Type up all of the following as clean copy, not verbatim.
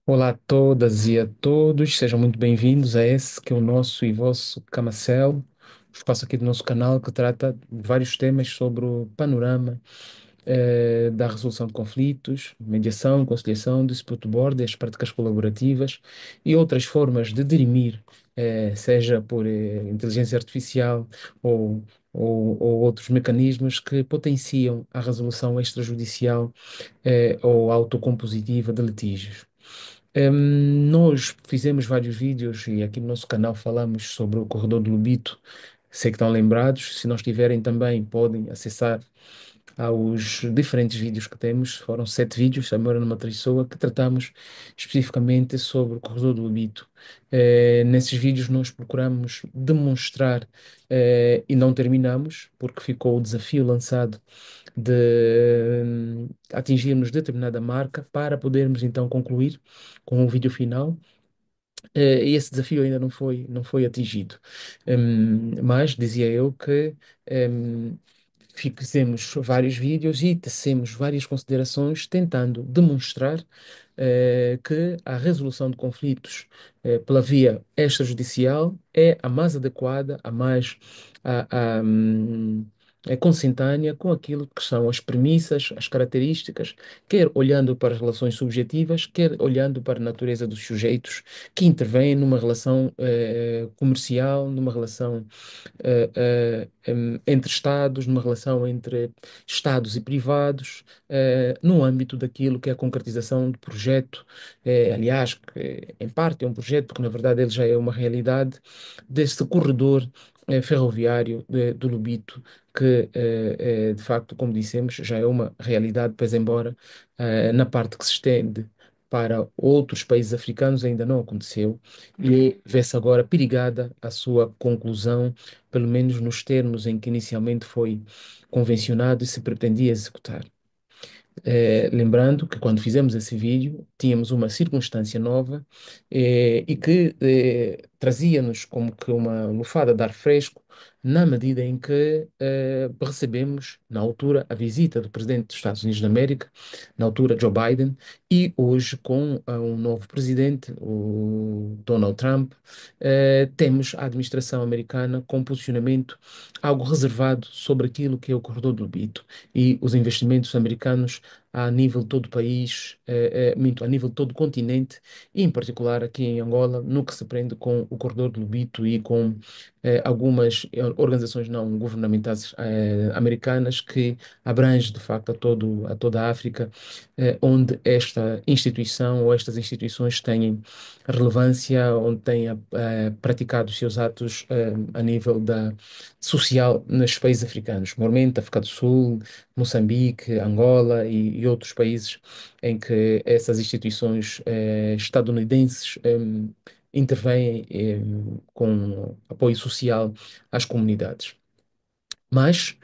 Olá a todas e a todos, sejam muito bem-vindos a esse que é o nosso e vosso Camacel, o espaço aqui do nosso canal que trata de vários temas sobre o panorama da resolução de conflitos, mediação, conciliação, disputa board, as práticas colaborativas e outras formas de dirimir, seja por inteligência artificial ou, ou outros mecanismos que potenciam a resolução extrajudicial ou autocompositiva de litígios. Nós fizemos vários vídeos e aqui no nosso canal falamos sobre o corredor do Lobito. Sei que estão lembrados. Se não estiverem também, podem acessar aos diferentes vídeos que temos. Foram 7 vídeos, a memória numa pessoa, que tratamos especificamente sobre o corredor do Lobito. Nesses vídeos nós procuramos demonstrar, e não terminamos, porque ficou o desafio lançado de atingirmos determinada marca para podermos então concluir com o vídeo final. E esse desafio ainda não foi atingido. Mas dizia eu que hum, fizemos vários vídeos e tecemos várias considerações tentando demonstrar que a resolução de conflitos pela via extrajudicial é a mais adequada, a mais é consentânea com aquilo que são as premissas, as características, quer olhando para as relações subjetivas, quer olhando para a natureza dos sujeitos que intervêm numa relação comercial, numa relação entre Estados, numa relação entre Estados e privados, no âmbito daquilo que é a concretização do projeto, aliás, que em parte é um projeto, porque na verdade ele já é uma realidade, deste corredor ferroviário do Lobito, que de facto, como dissemos, já é uma realidade, pois embora na parte que se estende para outros países africanos ainda não aconteceu e vê-se agora perigada a sua conclusão, pelo menos nos termos em que inicialmente foi convencionado e se pretendia executar. Lembrando que quando fizemos esse vídeo, tínhamos uma circunstância nova e que trazia-nos como que uma lufada de ar fresco, na medida em que recebemos, na altura, a visita do presidente dos Estados Unidos da América, na altura Joe Biden, e hoje com um novo presidente, o Donald Trump, temos a administração americana com um posicionamento algo reservado sobre aquilo que é o corredor do Lobito e os investimentos americanos a nível de todo o país, minto, a nível de todo o continente, e em particular aqui em Angola, no que se prende com o Corredor do Lobito e com algumas organizações não governamentais americanas que abrange de facto a toda a África, onde esta instituição ou estas instituições têm relevância, onde têm praticado os seus atos a nível social nos países africanos, normalmente África do Sul, Moçambique, Angola e outros países em que essas instituições estadunidenses intervêm com apoio social às comunidades. Mas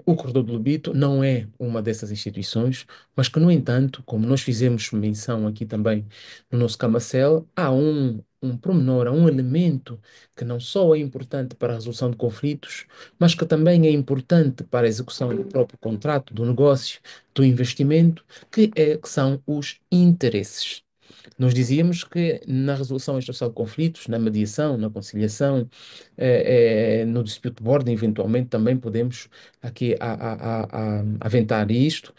o Corredor do Lobito não é uma dessas instituições, mas que, no entanto, como nós fizemos menção aqui também no nosso Camacel, há um pormenor, há um elemento que não só é importante para a resolução de conflitos, mas que também é importante para a execução do próprio contrato, do negócio, do investimento, que são os interesses. Nós dizíamos que na resolução extrajudicial de conflitos, na mediação, na conciliação, no dispute board, eventualmente também podemos aqui aventar isto,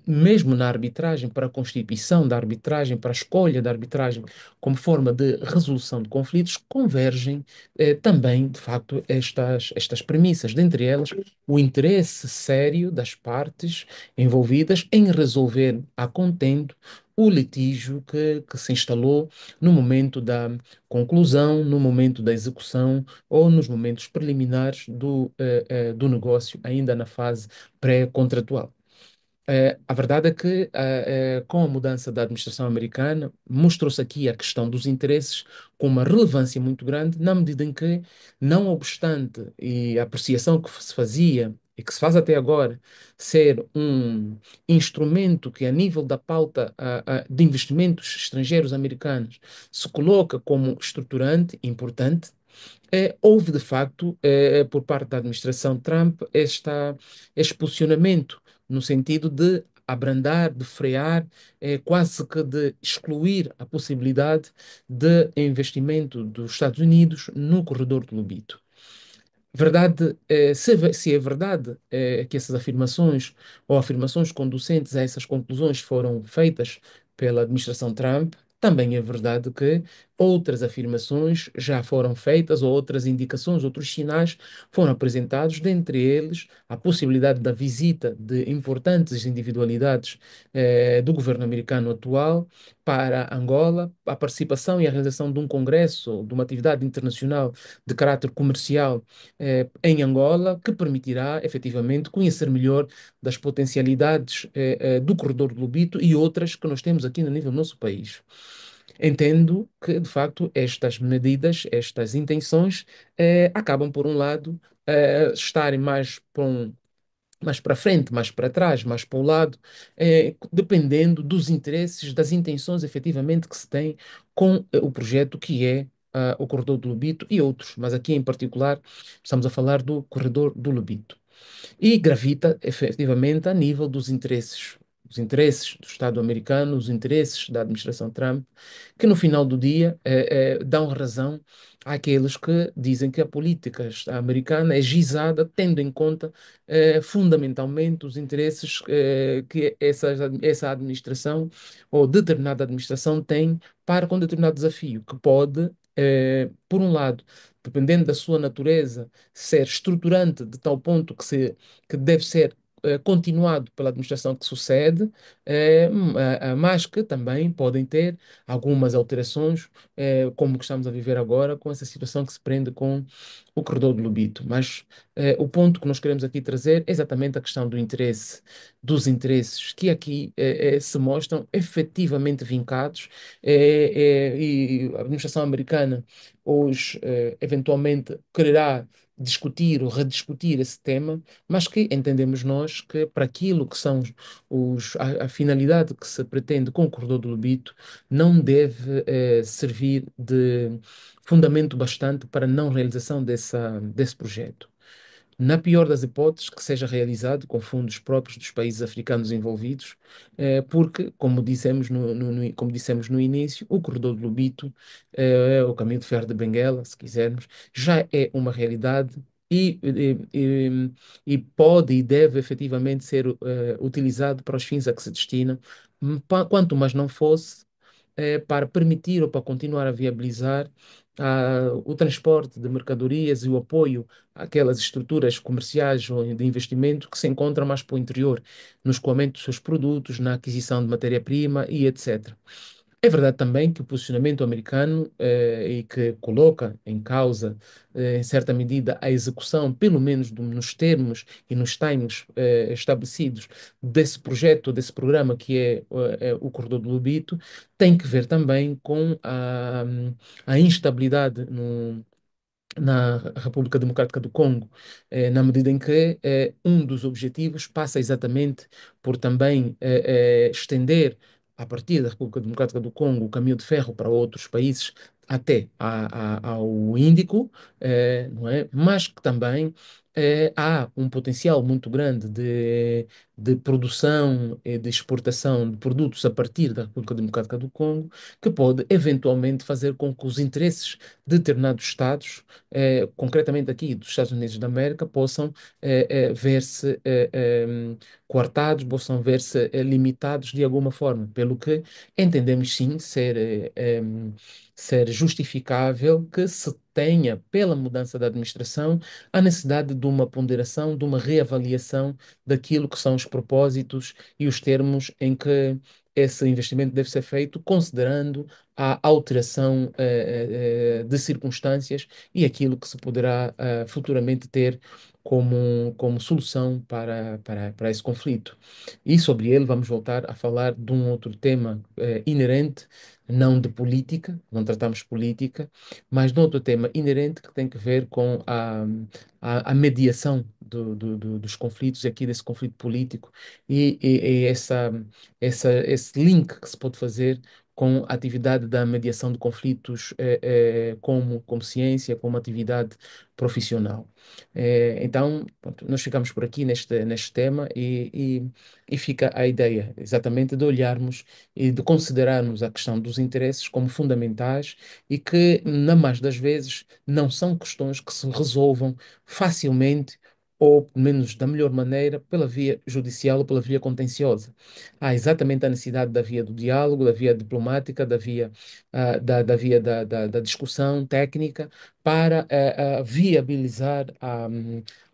mesmo na arbitragem, para a constituição da arbitragem, para a escolha da arbitragem como forma de resolução de conflitos, convergem também, de facto, estas premissas, dentre elas o interesse sério das partes envolvidas em resolver a contento o litígio que se instalou no momento da conclusão, no momento da execução ou nos momentos preliminares do negócio, ainda na fase pré-contratual. A verdade é que, com a mudança da administração americana, mostrou-se aqui a questão dos interesses com uma relevância muito grande, na medida em que, não obstante e a apreciação que se fazia e que se faz até agora ser um instrumento que, a nível da pauta de investimentos estrangeiros americanos, se coloca como estruturante importante, houve de facto, por parte da administração Trump, este posicionamento no sentido de abrandar, de frear, quase que de excluir a possibilidade de investimento dos Estados Unidos no corredor do Lobito. Verdade, se é verdade que essas afirmações ou afirmações conducentes a essas conclusões foram feitas pela administração Trump, também é verdade que outras afirmações já foram feitas, ou outras indicações, outros sinais foram apresentados, dentre eles a possibilidade da visita de importantes individualidades do governo americano atual para Angola, a participação e a realização de um congresso, de uma atividade internacional de caráter comercial em Angola, que permitirá efetivamente conhecer melhor das potencialidades do corredor do Lobito e outras que nós temos aqui no nível do nosso país. Entendo que, de facto, estas medidas, estas intenções, acabam, por um lado, estarem mais para frente, mais para trás, mais para o lado, dependendo dos interesses, das intenções efetivamente que se tem com o projeto que é o Corredor do Lobito e outros, mas aqui em particular estamos a falar do Corredor do Lobito e gravita efetivamente a nível dos interesses. Os interesses do Estado americano, os interesses da administração Trump, que no final do dia dão razão àqueles que dizem que a política americana é gizada tendo em conta fundamentalmente os interesses que essa administração ou determinada administração tem para com determinado desafio, que pode, por um lado, dependendo da sua natureza, ser estruturante de tal ponto que deve ser continuado pela administração que sucede, mas que também podem ter algumas alterações, como que estamos a viver agora, com essa situação que se prende com o corredor do Lobito. Mas o ponto que nós queremos aqui trazer é exatamente a questão do interesse, dos interesses que aqui se mostram efetivamente vincados, e a administração americana hoje eventualmente quererá discutir ou rediscutir esse tema, mas que entendemos nós que para aquilo que são a finalidade que se pretende com o corredor do Lobito não deve servir de fundamento bastante para a não realização desse projeto. Na pior das hipóteses, que seja realizado com fundos próprios dos países africanos envolvidos, porque, como dissemos no início, o corredor do Lobito, o caminho de ferro de Benguela, se quisermos, já é uma realidade e pode e deve efetivamente ser utilizado para os fins a que se destina, quanto mais não fosse para permitir ou para continuar a viabilizar o transporte de mercadorias e o apoio àquelas estruturas comerciais ou de investimento que se encontram mais para o interior, no escoamento dos seus produtos, na aquisição de matéria-prima e etc. É verdade também que o posicionamento americano e que coloca em causa, em certa medida, a execução, pelo menos nos termos e nos times estabelecidos desse projeto, desse programa que é o Corredor do Lobito, tem que ver também com a instabilidade na República Democrática do Congo, na medida em que um dos objetivos passa exatamente por também estender, a partir da República Democrática do Congo, o caminho de ferro para outros países, até ao Índico, não é? Mas que também há um potencial muito grande de produção e de exportação de produtos a partir da República Democrática do Congo, que pode eventualmente fazer com que os interesses de determinados Estados concretamente aqui dos Estados Unidos da América, possam ver-se coartados, possam ver-se limitados de alguma forma, pelo que entendemos sim ser justificável que se tenha, pela mudança da administração, a necessidade de uma ponderação, de uma reavaliação daquilo que são os propósitos e os termos em que esse investimento deve ser feito, considerando a alteração de circunstâncias e aquilo que se poderá futuramente ter como solução para esse conflito. E sobre ele vamos voltar a falar de um outro tema inerente, não de política, não tratamos política, mas de outro tema inerente que tem que ver com a mediação dos conflitos, e aqui desse conflito político, e esse link que se pode fazer com a atividade da mediação de conflitos como ciência, como atividade profissional. Então, pronto, nós ficamos por aqui neste tema e fica a ideia exatamente de olharmos e de considerarmos a questão dos interesses como fundamentais e que, na mais das vezes, não são questões que se resolvam facilmente ou, pelo menos da melhor maneira, pela via judicial ou pela via contenciosa. Há exatamente a necessidade da via do diálogo, da via diplomática, da via da discussão técnica para viabilizar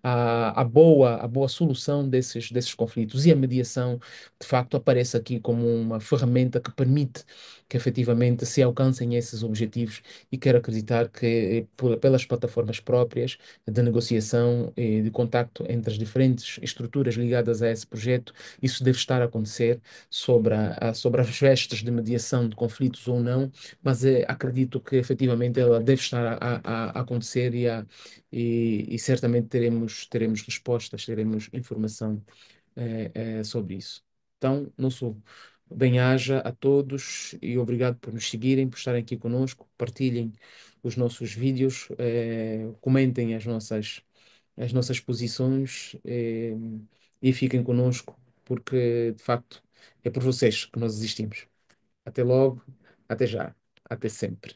a boa solução desses conflitos. E a mediação, de facto, aparece aqui como uma ferramenta que permite que efetivamente se alcancem esses objetivos e quero acreditar que pelas plataformas próprias de negociação e de contacto entre as diferentes estruturas ligadas a esse projeto, isso deve estar a acontecer sobre as vestes de mediação de conflitos ou não, mas acredito que efetivamente ela deve estar a acontecer e certamente teremos respostas, teremos informação sobre isso. Então, nosso bem-aja a todos e obrigado por nos seguirem, por estarem aqui conosco, partilhem os nossos vídeos, comentem as nossas posições e fiquem conosco, porque de facto é por vocês que nós existimos. Até logo, até já, até sempre.